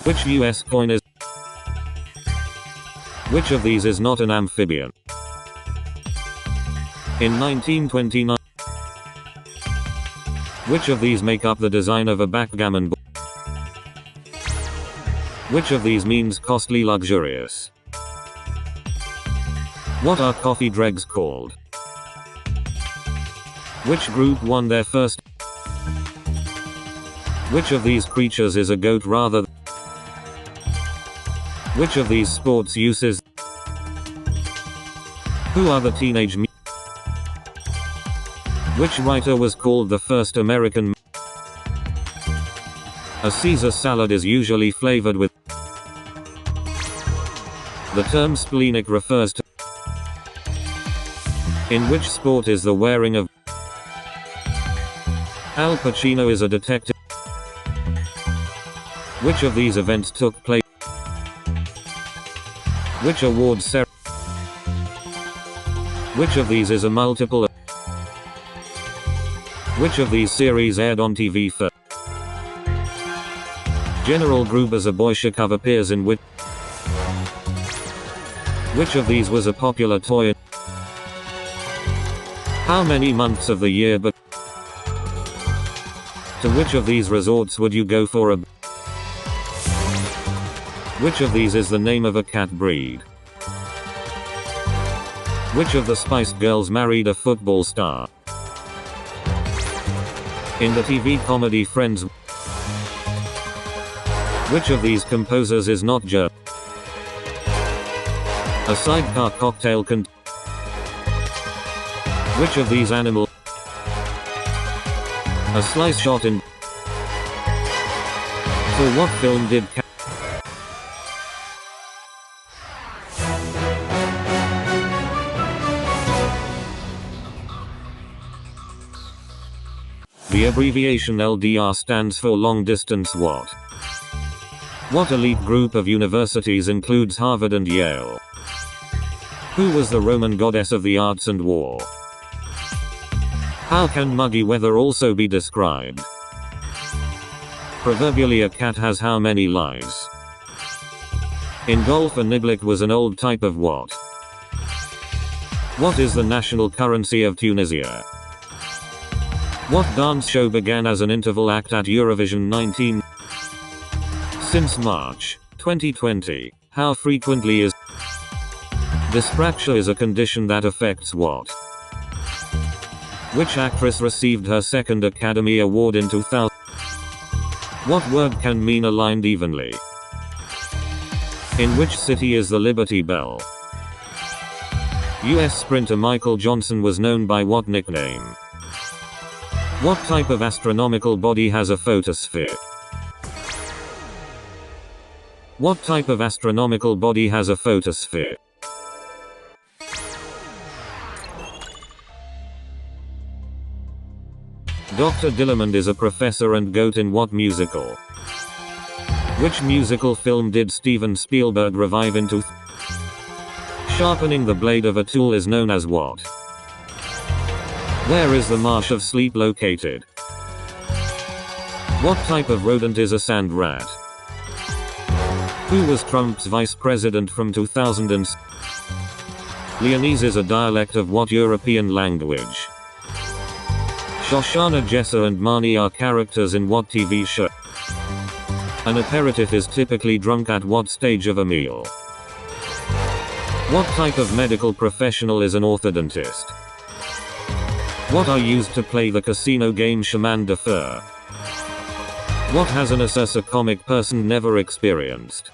Which US coin is? Which of these is not an amphibian? In 1929. Which of these make up the design of a backgammon board? Which of these means costly luxurious? What are coffee dregs called? Which group won their first? Which of these creatures is a goat rather? Which of these sports uses? Who are the teenage mutants? Which writer was called the first American? A Caesar salad is usually flavored with. The term splenic refers to. In which sport is the wearing of? Al Pacino is a detective. Which of these events took place? Which awards ceremony? Which of these is a multiple? Which of these series aired on TV first? General Gruber's A Bolshakov appears in which? Which of these was a popular toy? How many months of the year but? To which of these resorts would you go for a? Which of these is the name of a cat breed? Which of the Spice Girls married a football star? In the TV comedy Friends. Which of these composers is not German? A sidecar cocktail Which of these animals? A slice shot in. For what film did The abbreviation LDR stands for long distance what? What elite group of universities includes Harvard and Yale? Who was the Roman goddess of the arts and war? How can muggy weather also be described? Proverbially a cat has how many lives? In golf a niblick was an old type of what? What is the national currency of Tunisia? What dance show began as an interval act at Eurovision 19? Since March 2020, how frequently is dyspraxia is a condition that affects what? Which actress received her second Academy Award in 2000? What word can mean aligned evenly? In which city is the Liberty Bell? US sprinter Michael Johnson was known by what nickname? What type of astronomical body has a photosphere? What type of astronomical body has a photosphere? Dr. Dillamond is a professor and goat in what musical? Which musical film did Steven Spielberg revive into? Sharpening the blade of a tool is known as what? Where is the Marsh of Sleep located? What type of rodent is a sand rat? Who was Trump's vice president from 2006? Leonese is a dialect of what European language? Shoshana Jessa and Marnie are characters in what TV show? An aperitif is typically drunk at what stage of a meal? What type of medical professional is an orthodontist? What are used to play the casino game Chemin de Fer? What has an assess a comic person never experienced?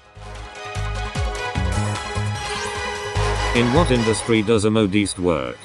In what industry does a modiste work?